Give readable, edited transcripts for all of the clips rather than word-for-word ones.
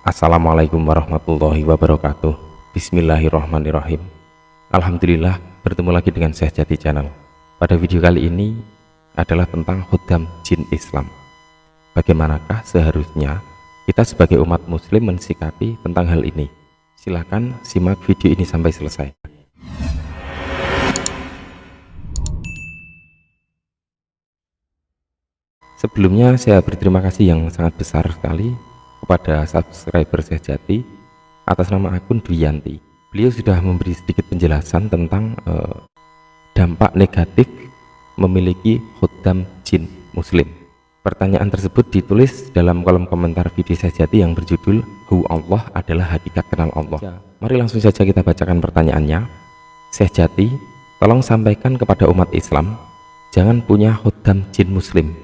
Assalamualaikum warahmatullahi wabarakatuh. Bismillahirrahmanirrahim. Alhamdulillah, bertemu lagi dengan Syekh Jati Channel. Pada video kali ini adalah tentang khuddam jin Islam. Bagaimanakah seharusnya kita sebagai umat muslim mensikapi tentang hal ini? Silahkan simak video ini sampai selesai. Sebelumnya saya berterima kasih yang sangat besar sekali kepada subscriber Syekh Jati atas nama akun Dwiyanti. Beliau sudah memberi sedikit penjelasan tentang dampak negatif memiliki khuddam jin muslim. Pertanyaan tersebut ditulis dalam kolom komentar video Syekh Jati yang berjudul "Hu Allah adalah hakikat kenal Allah". Mari langsung saja kita bacakan pertanyaannya. Syekh Jati, tolong sampaikan kepada umat Islam, jangan punya khuddam jin muslim.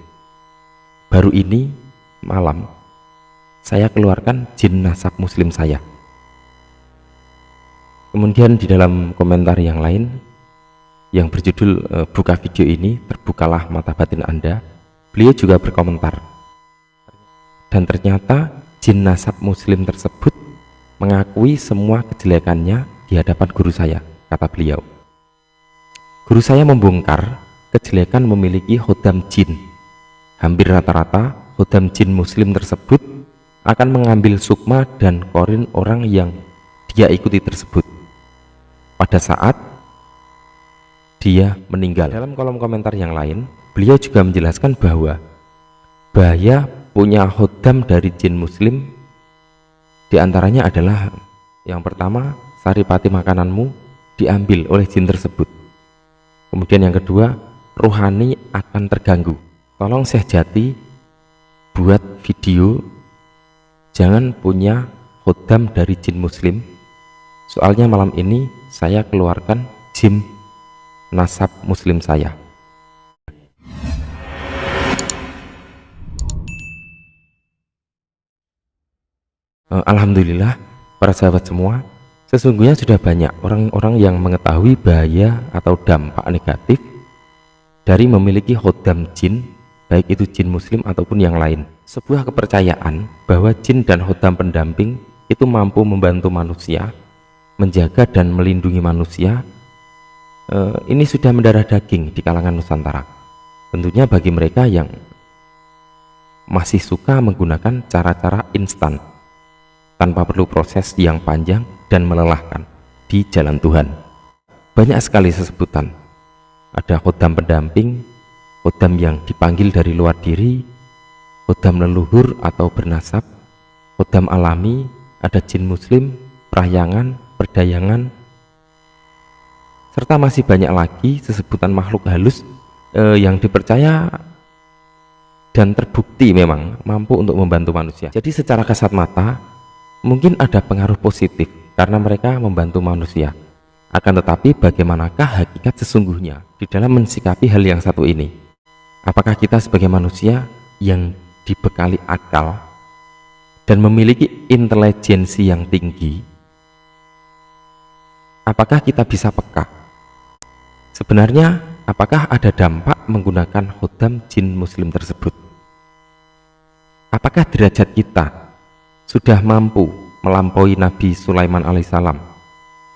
Baru ini malam saya keluarkan jin nasab muslim saya. Kemudian di dalam komentar yang lain yang berjudul buka video ini, terbukalah mata batin Anda, beliau juga berkomentar, dan ternyata jin nasab muslim tersebut mengakui semua kejelekannya di hadapan guru saya. Kata beliau, guru saya membongkar kejelekan memiliki khuddam jin. Hampir rata-rata khuddam jin muslim tersebut akan mengambil sukma dan korin orang yang dia ikuti tersebut pada saat dia meninggal. Dalam kolom komentar yang lain, beliau juga menjelaskan bahwa bahaya punya khuddam dari jin muslim diantaranya adalah yang pertama, saripati makananmu diambil oleh jin tersebut. Kemudian yang kedua, rohani akan terganggu. Tolong Syekh Jati buat video jangan punya khuddam dari jin muslim, soalnya malam ini saya keluarkan jin nasab muslim saya. Alhamdulillah para sahabat semua, sesungguhnya sudah banyak orang-orang yang mengetahui bahaya atau dampak negatif dari memiliki khuddam jin, baik itu jin muslim ataupun yang lain. Sebuah kepercayaan bahwa jin dan khuddam pendamping itu mampu membantu manusia, menjaga dan melindungi manusia, ini sudah mendarah daging di kalangan Nusantara. Tentunya bagi mereka yang masih suka menggunakan cara-cara instan tanpa perlu proses yang panjang dan melelahkan di jalan Tuhan. Banyak sekali sesebutan. Ada khuddam pendamping, khuddam yang dipanggil dari luar diri, khuddam leluhur atau bernasab, khuddam alami, ada jin muslim, perahyangan, perdayangan, serta masih banyak lagi sesebutan makhluk halus yang dipercaya dan terbukti memang mampu untuk membantu manusia. Jadi secara kasat mata mungkin ada pengaruh positif karena mereka membantu manusia. Akan tetapi bagaimanakah hakikat sesungguhnya di dalam mensikapi hal yang satu ini? Apakah kita sebagai manusia yang dibekali akal dan memiliki intelijensi yang tinggi, apakah kita bisa peka? Sebenarnya apakah ada dampak menggunakan khuddam jin muslim tersebut? Apakah derajat kita sudah mampu melampaui Nabi Sulaiman alaihissalam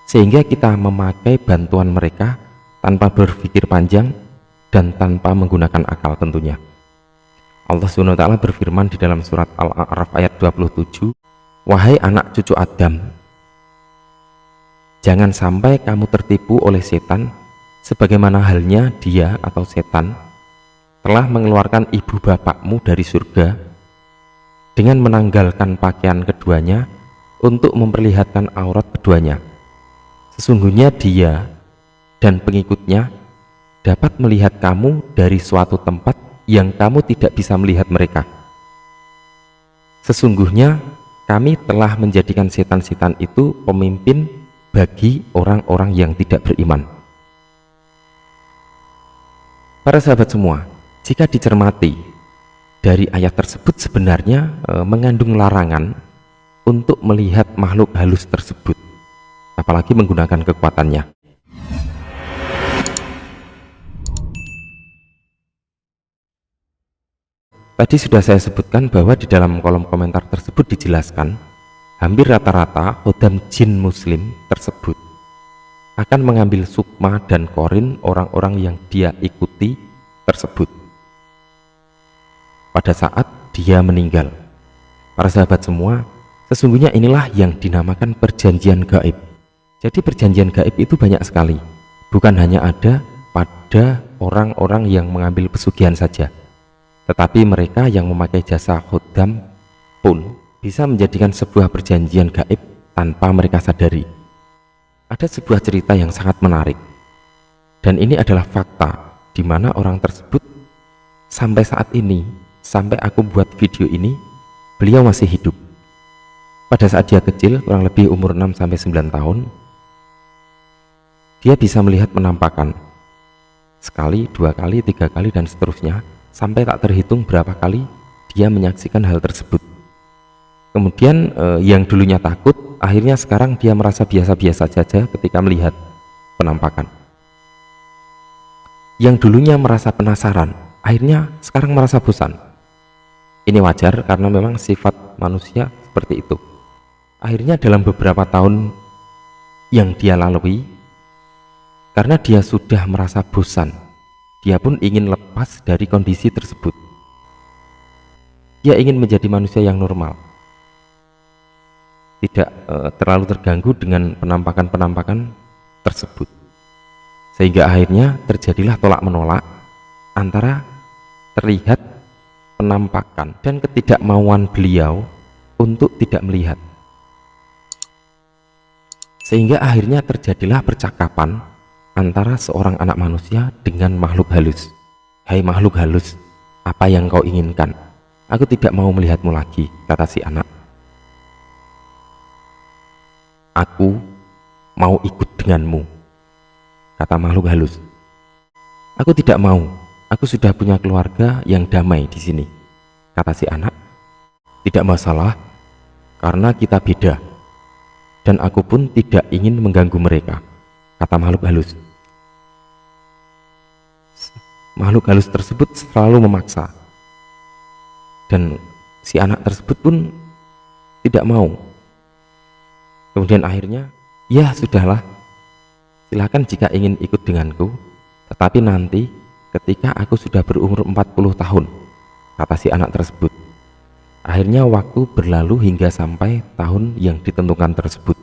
sehingga kita memakai bantuan mereka tanpa berpikir panjang dan tanpa menggunakan akal tentunya? Allah SWT berfirman di dalam surat Al-A'raf ayat 27, wahai anak cucu Adam, jangan sampai kamu tertipu oleh setan sebagaimana halnya dia atau setan telah mengeluarkan ibu bapakmu dari surga dengan menanggalkan pakaian keduanya untuk memperlihatkan aurat keduanya. Sesungguhnya dia dan pengikutnya dapat melihat kamu dari suatu tempat yang kamu tidak bisa melihat mereka. Sesungguhnya kami telah menjadikan setan-setan itu pemimpin bagi orang-orang yang tidak beriman. Para sahabat semua, jika dicermati dari ayat tersebut sebenarnya mengandung larangan untuk melihat makhluk halus tersebut, apalagi menggunakan kekuatannya. Tadi sudah saya sebutkan bahwa di dalam kolom komentar tersebut dijelaskan hampir rata-rata khodam jin muslim tersebut akan mengambil sukma dan korin orang-orang yang dia ikuti tersebut pada saat dia meninggal. Para sahabat semua, sesungguhnya inilah yang dinamakan perjanjian gaib. Jadi perjanjian gaib itu banyak sekali, bukan hanya ada pada orang-orang yang mengambil pesugihan saja, tetapi mereka yang memakai jasa khodam pun bisa menjadikan sebuah perjanjian gaib tanpa mereka sadari. Ada sebuah cerita yang sangat menarik, dan ini adalah fakta di mana orang tersebut sampai saat ini, sampai aku buat video ini, beliau masih hidup. Pada saat dia kecil, kurang lebih umur 6-9 tahun, dia bisa melihat penampakan sekali, 2 kali, 3 kali, dan seterusnya, sampai tak terhitung berapa kali dia menyaksikan hal tersebut. Kemudian yang dulunya takut, akhirnya sekarang dia merasa biasa-biasa saja ketika melihat penampakan. Yang dulunya merasa penasaran, akhirnya sekarang merasa bosan. Ini wajar karena memang sifat manusia seperti itu. Akhirnya dalam beberapa tahun yang dia lalui, karena dia sudah merasa bosan, dia pun ingin lepas dari kondisi tersebut. Dia ingin menjadi manusia yang normal, tidak terlalu terganggu dengan penampakan-penampakan tersebut, sehingga akhirnya terjadilah tolak menolak antara terlihat penampakan dan ketidakmauan beliau untuk tidak melihat, sehingga akhirnya terjadilah percakapan antara seorang anak manusia dengan makhluk halus. "Hai makhluk halus, apa yang kau inginkan? Aku tidak mau melihatmu lagi," kata si anak. "Aku mau ikut denganmu," kata makhluk halus. "Aku tidak mau, aku sudah punya keluarga yang damai di sini," kata si anak. "Tidak masalah, karena kita beda, dan aku pun tidak ingin mengganggu mereka," kata makhluk halus. Makhluk halus tersebut selalu memaksa, dan si anak tersebut pun tidak mau. Kemudian akhirnya, "Ya sudahlah, silakan jika ingin ikut denganku, tetapi nanti ketika aku sudah berumur 40 tahun," kata si anak tersebut. Akhirnya waktu berlalu hingga sampai tahun yang ditentukan tersebut.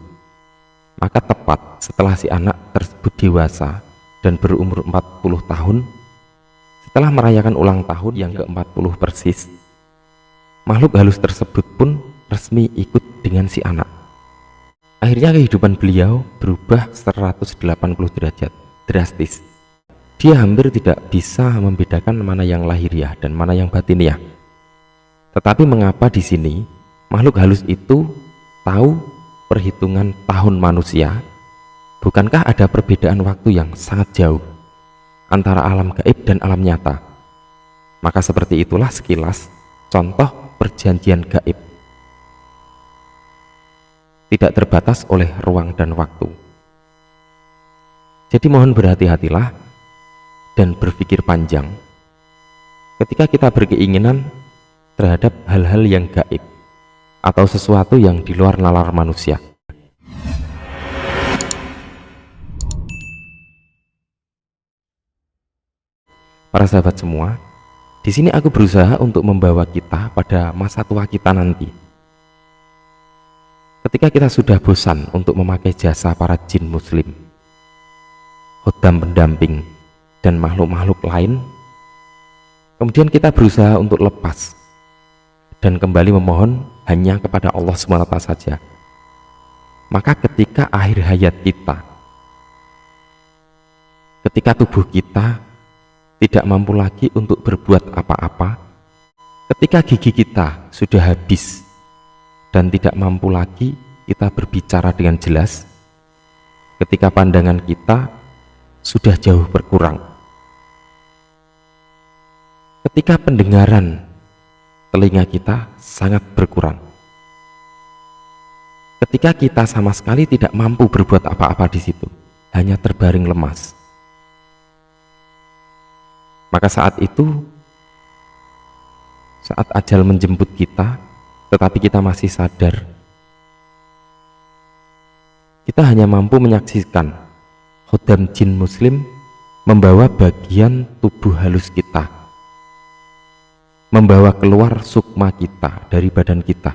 Maka tepat setelah si anak tersebut dewasa dan berumur 40 tahun, setelah merayakan ulang tahun yang ke-40 persis, makhluk halus tersebut pun resmi ikut dengan si anak. Akhirnya kehidupan beliau berubah 180 derajat, drastis. Dia hampir tidak bisa membedakan mana yang lahiriah dan mana yang batiniah. Tetapi mengapa di sini makhluk halus itu tahu perhitungan tahun manusia? Bukankah ada perbedaan waktu yang sangat jauh antara alam gaib dan alam nyata? Maka seperti itulah sekilas contoh perjanjian gaib. Tidak terbatas oleh ruang dan waktu. Jadi mohon berhati-hatilah dan berpikir panjang ketika kita berkeinginan terhadap hal-hal yang gaib atau sesuatu yang di luar nalar manusia. Para sahabat semua, di sini aku berusaha untuk membawa kita pada masa tua kita nanti. Ketika kita sudah bosan untuk memakai jasa para jin muslim, khodam pendamping, dan makhluk-makhluk lain, kemudian kita berusaha untuk lepas dan kembali memohon hanya kepada Allah SWT saja. Maka ketika akhir hayat kita, ketika tubuh kita tidak mampu lagi untuk berbuat apa-apa, ketika gigi kita sudah habis dan tidak mampu lagi kita berbicara dengan jelas, ketika pandangan kita sudah jauh berkurang, ketika pendengaran telinga kita sangat berkurang, ketika kita sama sekali tidak mampu berbuat apa-apa di situ, hanya terbaring lemas, maka saat itu, saat ajal menjemput kita, tetapi kita masih sadar Kita hanya mampu menyaksikan khodam jin muslim membawa bagian tubuh halus kita, membawa keluar sukma kita dari badan kita,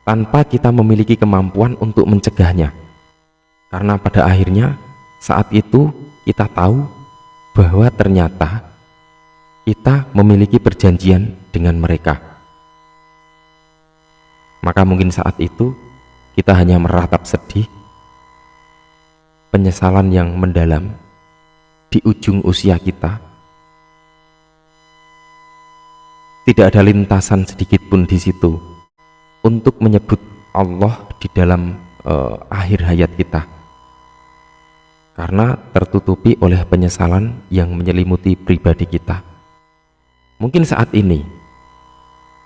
tanpa kita memiliki kemampuan untuk mencegahnya. Karena pada akhirnya saat itu kita tahu bahwa ternyata kita memiliki perjanjian dengan mereka. Maka mungkin saat itu kita hanya meratap sedih, penyesalan yang mendalam di ujung usia kita. Tidak ada lintasan sedikit pun di situ untuk menyebut Allah di dalam akhir hayat kita, karena tertutupi oleh penyesalan yang menyelimuti pribadi kita. Mungkin saat ini,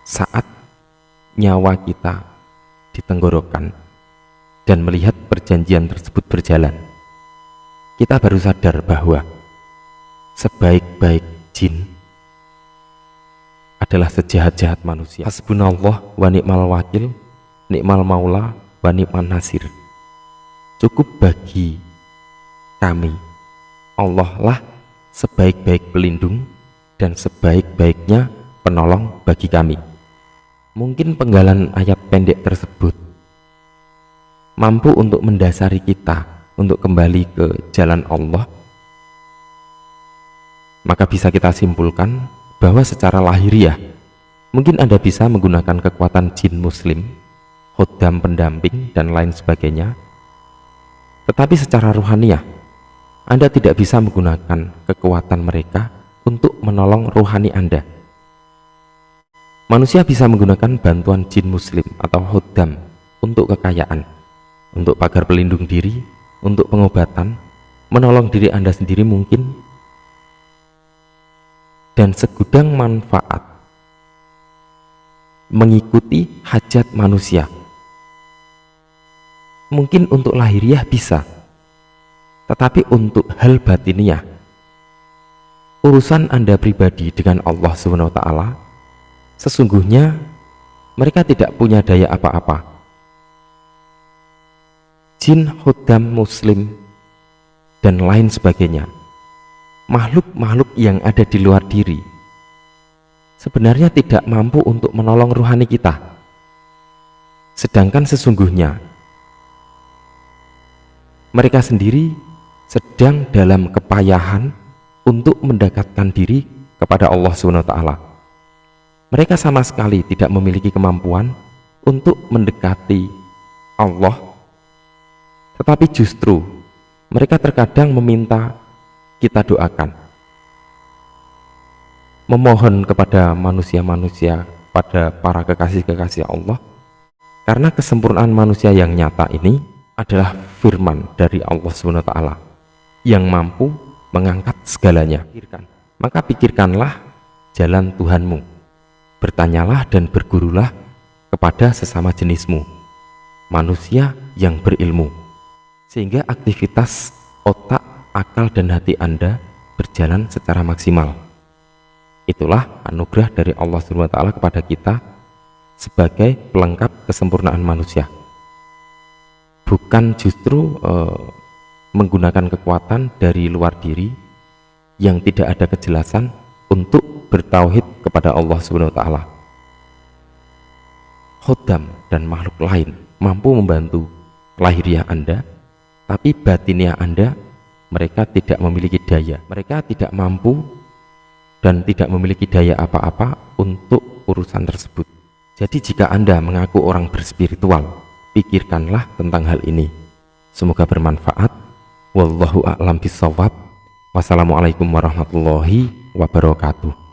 saat nyawa kita di tenggorokan dan melihat perjanjian tersebut berjalan, kita baru sadar bahwa sebaik-baik jin adalah sejahat-jahat manusia. Hasbunallah wa ni'mal wakil, ni'mal maula wa ni'man nasir. Cukup bagi kami, Allah lah sebaik-baik pelindung dan sebaik-baiknya penolong bagi kami. Mungkin penggalan ayat pendek tersebut mampu untuk mendasari kita untuk kembali ke jalan Allah. Maka bisa kita simpulkan bahwa secara lahiriah mungkin Anda bisa menggunakan kekuatan jin muslim, khodam pendamping dan lain sebagainya, tetapi secara ruhaniah Anda tidak bisa menggunakan kekuatan mereka untuk menolong rohani Anda. Manusia bisa menggunakan bantuan jin muslim atau khodam untuk kekayaan, untuk pagar pelindung diri, untuk pengobatan, menolong diri Anda sendiri mungkin, dan segudang manfaat mengikuti hajat manusia. Mungkin untuk lahiriah bisa, tetapi untuk hal batiniah, urusan Anda pribadi dengan Allah SWT, sesungguhnya mereka tidak punya daya apa-apa. Jin, khodam muslim dan lain sebagainya, makhluk-makhluk yang ada di luar diri, sebenarnya tidak mampu untuk menolong rohani kita. Sedangkan sesungguhnya mereka sendiri sedang dalam kepayahan untuk mendekatkan diri kepada Allah SWT. Mereka sama sekali tidak memiliki kemampuan untuk mendekati Allah, tetapi justru mereka terkadang meminta kita doakan, memohon kepada manusia-manusia, pada para kekasih-kekasih Allah, karena kesempurnaan manusia yang nyata ini adalah firman dari Allah SWT yang mampu mengangkat segalanya. Maka pikirkanlah jalan Tuhanmu, bertanyalah dan bergurulah kepada sesama jenismu, manusia yang berilmu, sehingga aktivitas otak, akal dan hati Anda berjalan secara maksimal. Itulah anugerah dari Allah SWT kepada kita sebagai pelengkap kesempurnaan manusia, bukan justru menggunakan kekuatan dari luar diri yang tidak ada kejelasan untuk bertauhid kepada Allah SWT. Khodam dan makhluk lain mampu membantu lahiriah Anda, tapi batiniah Anda mereka tidak memiliki daya. Mereka tidak mampu dan tidak memiliki daya apa-apa untuk urusan tersebut. Jadi jika Anda mengaku orang berspiritual, pikirkanlah tentang hal ini. Semoga bermanfaat. Wallahu a'lam bishawab. Wassalamualaikum warahmatullahi wabarakatuh.